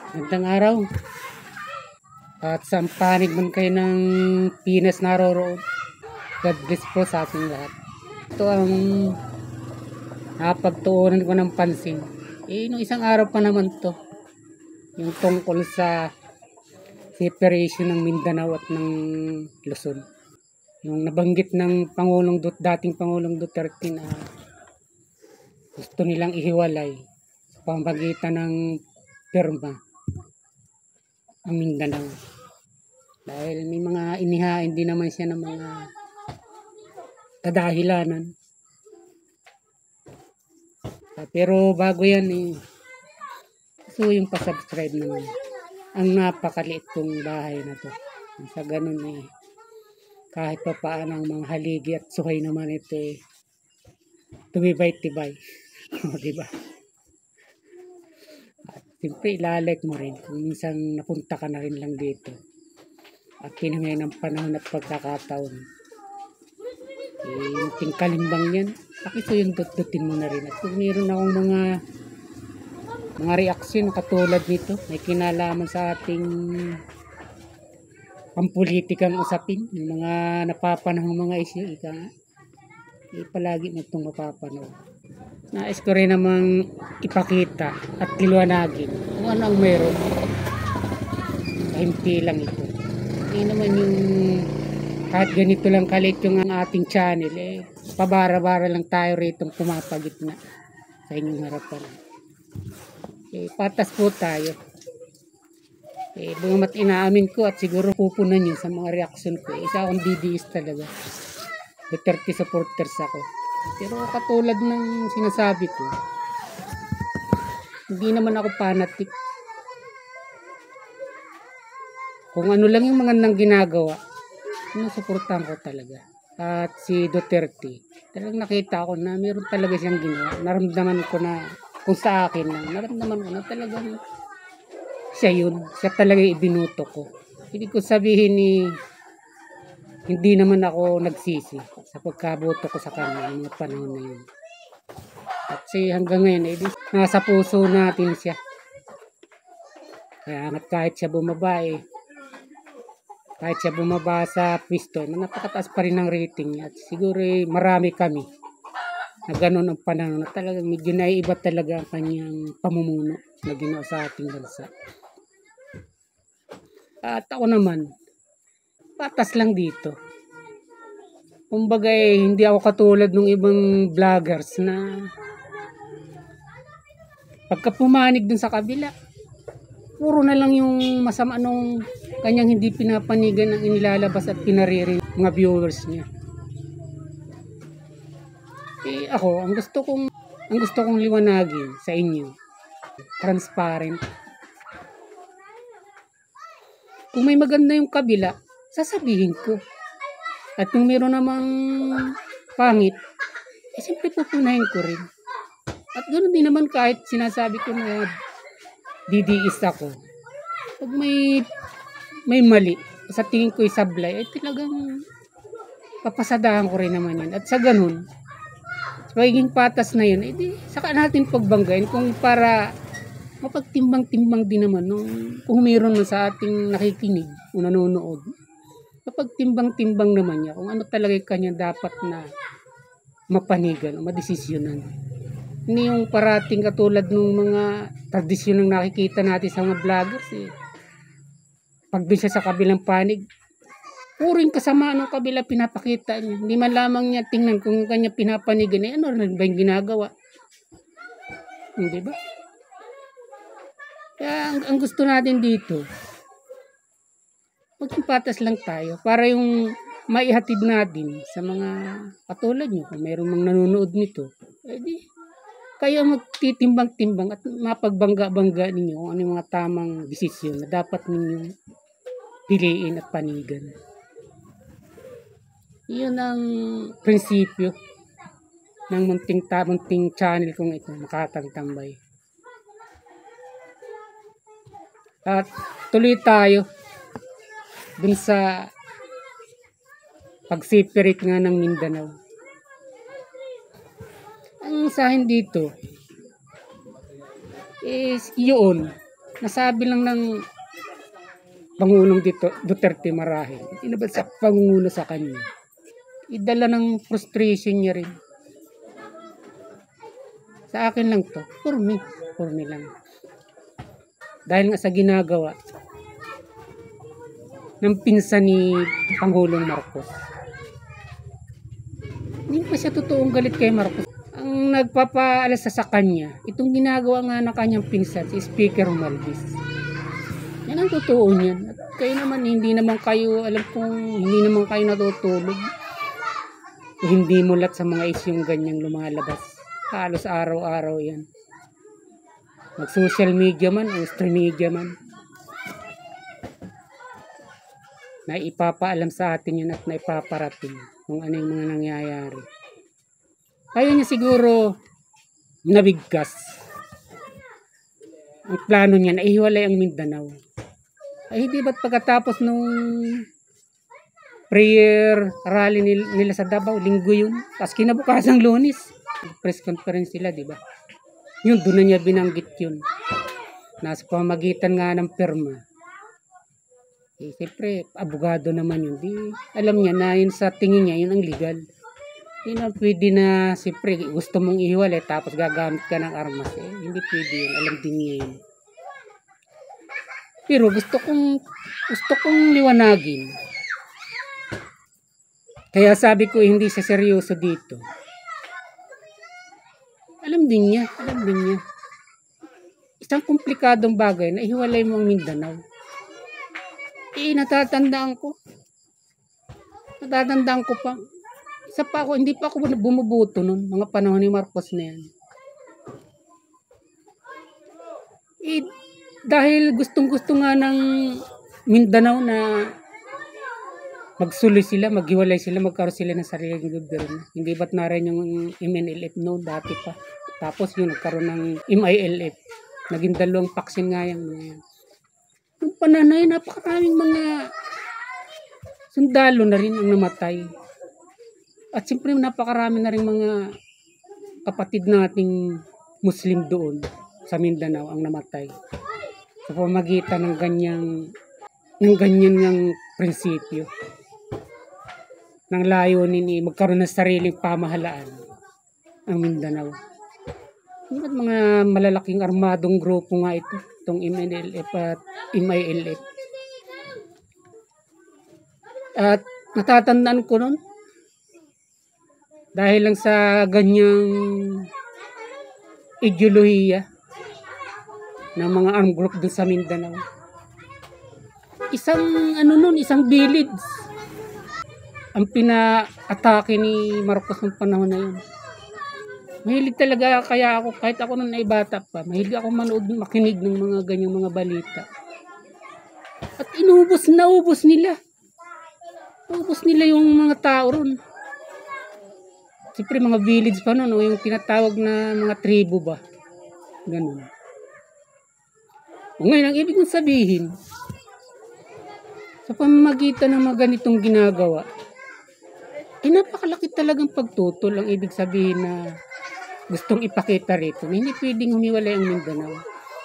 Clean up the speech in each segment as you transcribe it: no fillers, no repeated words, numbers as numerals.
Magandang araw. At sa panig man kayo ng Pinas naroroon, God bless po sa ating lahat. Ito ang napagtuunan ko ng pansin. Nung isang araw pa naman to, yung tungkol sa separation ng Mindanao at ng Luzon. Yung nabanggit ng dating Pangulong Duterte na gusto nilang ihiwalay sa pamamagitan ng pirma ang Mindanao. Dahil may mga inihain din naman siya ng mga kadahilanan. Pero bago yan gusto yung pa-subscribe naman. Ang napakaliit kong bahay na to. Sa ganun kahit pa paano ang mga haligi at suhay naman ito tumibay-tibay. Diba? At siyempre ilalike mo rin kung minsan napunta ka na rin lang dito. At pinangay ng panahon at pagkakataon. Yung tingkalimbang yan, pakisuyong dot-dotin mo na rin. At kung mayroon akong mga reaksyon katulad nito, may kinalaman sa ating pampulitikang usapin, yung mga napapanahong mga isyu, palagi mo itong mapapanood. Nais ko rin namang ipakita at liwanagin kung ano ang meron. Kahimpi lang ito. Hindi naman yung kahit ganito lang kalit yung ating channel, pabara-bara lang tayo rito pumapagitna sa inyong harapan. Patas po tayo. Bumamat inaamin ko at siguro pupunan nyo sa mga reaksyon ko. Isa akong DDS talaga. Duterte supporters ako. Pero katulad ng sinasabi ko, hindi naman ako fanatic. Kung ano lang yung mga nang ginagawa, sinusuportahan ko talaga. At si Duterte, talagang nakita ko na mayroon talaga siyang ginawa. Naramdaman ko na, kung sa akin lang, naramdaman ko na talagang siya yun. Siya talaga ibinuto ko. Ibig ko sabihin hindi naman ako nagsisi sa pagkaboto ko sa kanya yung mga panahon na yun. At hanggang ngayon, nasa puso natin siya. Kaya kahit siya bumaba sa pwesto, napakataas pa rin ang rating niya. At siguro marami kami na ganun ang panahon na talagang medyo naiiba talaga ang kanyang pamumuno na ginawa sa ating bansa. At ako naman, patas lang dito. Kumbaga hindi ako katulad ng ibang vloggers na pagka pumanig dun sa kabila, puro na lang yung masama nung kanyang hindi pinapanigan ang inilalabas at pinaririn mga viewers niya. Ako, ang gusto kong liwanagin sa inyo, transparent. Kung may maganda yung kabila, sasabihin ko. At kung meron namang pangit, siyempre pupunahin ko rin. At ganoon din naman kahit sinasabi ko na DDS ako. Pag may mali, sa tingin ko isablay, talagang papasadahan ko rin naman yan. At sa ganun, sa pagiging patas na yun, saka natin pagbanggain kung para mapagtimbang-timbang din naman kung meron na sa ating nakikinig o nanonood. Mapagtimbang-timbang naman niya kung ano talaga kanya dapat na mapanigan o madesisyonan. Hindi yung parating katulad ng mga tradisyon ng nakikita natin sa mga vloggers. Pag doon siya sa kabilang panig, puring kasama ng kabila pinapakita niya. Hindi man lamang niya tingnan kung kanya pinapanigan, ano rin ba yung ginagawa? Hindi ba? Kaya ang gusto natin dito, maging patas lang tayo para yung maihatid natin sa mga katulad nyo, kung mayroong mga nanonood nito, kayo magtitimbang-timbang at mapagbangga-bangga ninyo kung ano yung mga tamang desisyon na dapat ninyong piliin at panigan. Yun ang prinsipyo ng munting channel kong ito, Makatagtambay. At tuloy tayo dun sa pag-separate nga ng Mindanao. Ang sa akin dito is yun, Nasabi lang ng Pangulong Duterte marahil. Hindi na ba sa pangunguna sa kanya? Idala ng frustration niya rin. Sa akin lang to. For me lang. Dahil nga sa ginagawa ng pinsan ni Pangulong Marcos. Hindi pa siya totoong galit kay Marcos. Ang nagpapaalasa sa kanya, itong ginagawa nga ng kanyang pinsan, si Speaker Romualdez. Yan ang totoo niyan. At kayo naman, hindi naman kayo, alam kong hindi naman kayo natutulog. Hindi mulat sa mga isyong ganyang lumalabas. Halos araw-araw yan. Mag-social media man o stream media man. Na ipapaalam sa atin yun at na ipaparating kung ano yung mga nangyayari. Kaya niya siguro nabigkas. Ang plano niya na ihiwalay ang Mindanao. Ay hindi ba't pagkatapos nung prayer rally nila sa Davao, linggo yun. Tapos kinabukasang Lunes, press conference sila, di ba? Yun, doon na niya binanggit yun. Nasa pamagitan nga ng pirma. Eh, siyempre, abogado naman yun. Di, alam niya na yun sa tingin niya, yun ang legal. Hindi na pwede na, siyempre, gusto mong ihiwalay tapos gagamit ka ng armas. Eh, hindi pwede yun. Alam din niya yun. Pero gusto kong liwanagin. Kaya sabi ko, hindi siya seryoso dito. Alam din niya. Isang komplikadong bagay na ihiwalay mo ang Mindanao. Eh, natatandaan ko pa. Isa pa ako, hindi pa ako bumubuto nun, mga panahon ni Marcos na yan. Eh, dahil gustong-gusto nga ng Mindanao na magsuloy sila, maghiwalay sila, magkaroon sila ng sariling gobyerno. Hindi ba't na rin yung MNLF no, dati pa. Tapos yun, nagkaroon ng MILF. Naging dalawang paksin nga yan. Nung pananay, napakaraming mga sundalo na rin ang namatay. At siyempre, napakarami na rin mga kapatid nating Muslim doon sa Mindanao ang namatay. Sa pamagitan ng ganyan ng prinsipyo. Ng layunin ni magkaroon ng sariling pamahalaan ang Mindanao. Hindi ba't mga malalaking armadong grupo nga ito, itong MNLF at MILF. At natatandaan ko nun, dahil lang sa ganyang ideolohiya ng mga armed group dun sa Mindanao. Isang village ang pina-atake ni Marcos ng panahon na yun. Mahilig talaga kaya ako, kahit ako nung naibata pa, mahilig ako makinig ng mga ganyang mga balita. At naubos nila. Naubos nila yung mga tao ron. Siyempre mga village pa noon, o yung tinatawag na mga tribo ba. Ganun. O ngayon, ang ibig kong sabihin, sa pamamagitan ng mga ganitong ginagawa, ay napakalaki talagang pagtutol ang ibig sabihin na gustong ipakita rito na hindi pwedeng humiwalay ang Mindanao.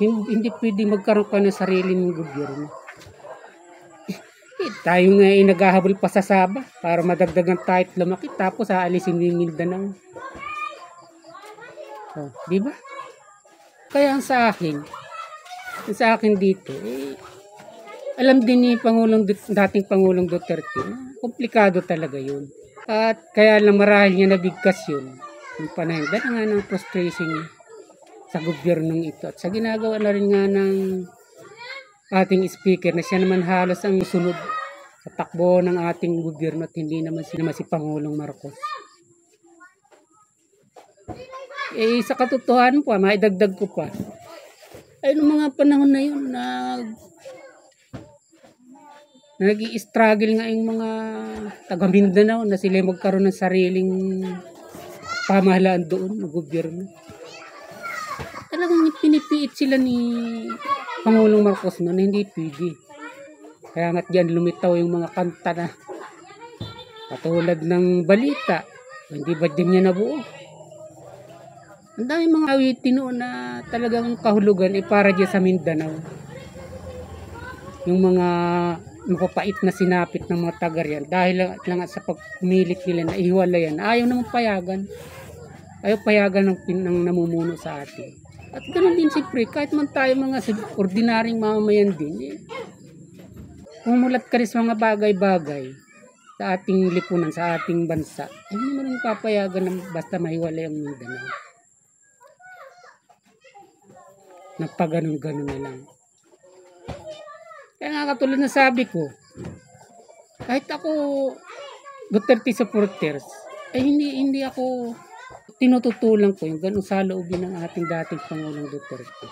Hindi pwedeng magkaroon ka ng sarili ng gobyerno. Tayo nga ay naghahabol pa sa Sabah para madagdagan tayo at lumaki tapos aalisin yung Mindanao. Oh, di ba? Kaya ang sa akin dito, alam din ni dating Pangulong Duterte, komplikado talaga yun. At kaya lang marahil niya nabigkas yun. Yung panahon, dahil nga ng frustration niya sa gobyernong ito. At sa ginagawa na rin nga ng ating speaker na siya naman halos ang sunod sa takbo ng ating gobyerno at hindi naman si Pangulong Marcos. Eh, sa katotohanan po, maidagdag ko pa. Ay, noong mga panahon na yun, nag-i-struggle nga yung mga taga Mindanao na sila magkaroon ng sariling pamahalaan doon ng gobyerno. Talagang pinipiit sila ni Pangulong Marcos na hindi pwede. Kaya nga't dyan lumitaw yung mga kanta na katulad ng balita. Hindi ba din niya nabuo? Ang dami mga awitin noon na talagang kahulugan para dyan sa Mindanao. yung mga mapapait na sinapit ng mga taga riyan dahil lang sa pagpumilit nila na ihiwalayan, ayaw naman payagan. Ayaw payagan ng namumuno sa atin. At ganoon din siyempre, kahit man tayo mga ordinaryong mamamayan din, umulat ka rin sa mga bagay-bagay sa ating lipunan, sa ating bansa, hindi mo rin papayagan na basta mahiwalay ang Mindanao. Nagpaganon-ganon na lang. Kaya nga katulad na sabi ko, kahit ako Duterte supporters, hindi ako tinututulan ko yung ganun saloobin ng ating dating Pangulong Duterte.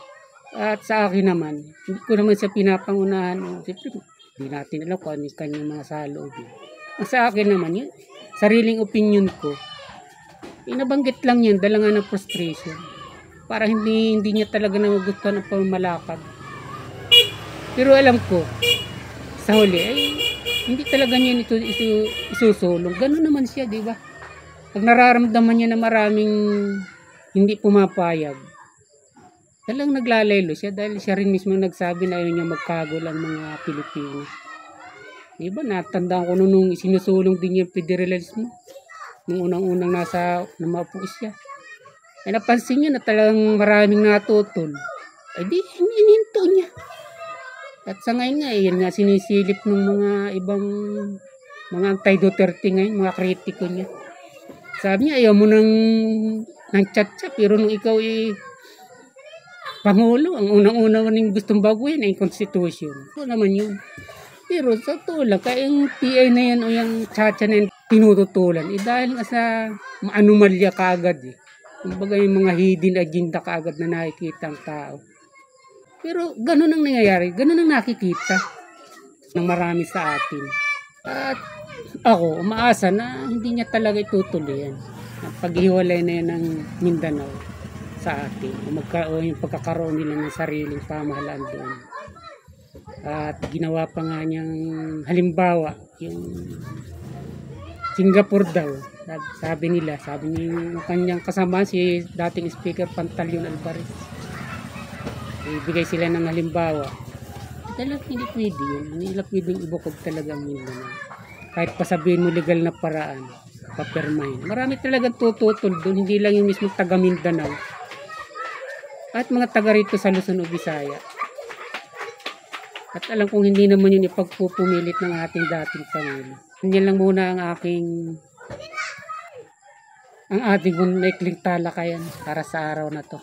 At sa akin naman, hindi ko naman siya pinapangunahan. Siyempre, hindi natin alam kung ano yung kanyang mga saloobin. Ang sa akin naman, yun, sariling opinion ko, inabanggit lang yan, dala nga ng frustration. Para hindi niya talaga nagugustuhan ang pamamalakad. Pero alam ko, sa huli, hindi talaga niya ito isusulong. Ganun naman siya, di ba? Pag nararamdaman niya na maraming hindi pumapayag, talagang naglalaylo siya dahil siya rin mismo nagsabi na ayaw niya magkagol ang mga Pilipino. Di ba? Natandaan ko nung sinusulong din yung federalismo. Nung unang-unang namaupo siya. Ay napansin niya na talagang maraming natutol. Ay di, hininto niya. At sa ngayon nga, yan nga sinisilip ng mga ibang mga anti-Duterte ngayon, mga kritiko niya. Sabi niya, ayaw mo ng chat-chat, pero nung ikaw Pangulo, ang unang-unang gustong baguhin ay Constitution. Ito naman yun. Pero sa tula, kaya yung PI na yan o yung chacha na yan tinututulan, dahil nga sa anomalya kaagad Kumbaga yung mga hidden agenda kaagad na nakikita ang tao. Pero ganun ang nangyayari, ganun ang nakikita ng marami sa atin. At ako, umaasa na hindi niya talaga itutuloy yan. Paghiwalay na yan ng Mindanao sa atin. O yung pagkakaroon nila ng sariling pamahalaan doon. At ginawa pa nga niyang halimbawa, yung Singapore daw. Sabi ng kanyang kasama si dating Speaker Pantaleon Alvarez. Ibigay sila ng halimbawa. Talagang hindi pwede yun. Hindi nila pwedeng ibukog talaga ang Mindanao. Kahit pasabihin mo legal na paraan, papirmahin. Marami talagang tututol doon. Hindi lang yung mismo taga Mindanao. At mga taga rito sa Luzon o Visaya. At alam kong hindi naman yun ipagpupumilit ng ating dating Pangulo. Yan lang muna ang ating maikling talakayan para sa araw na to.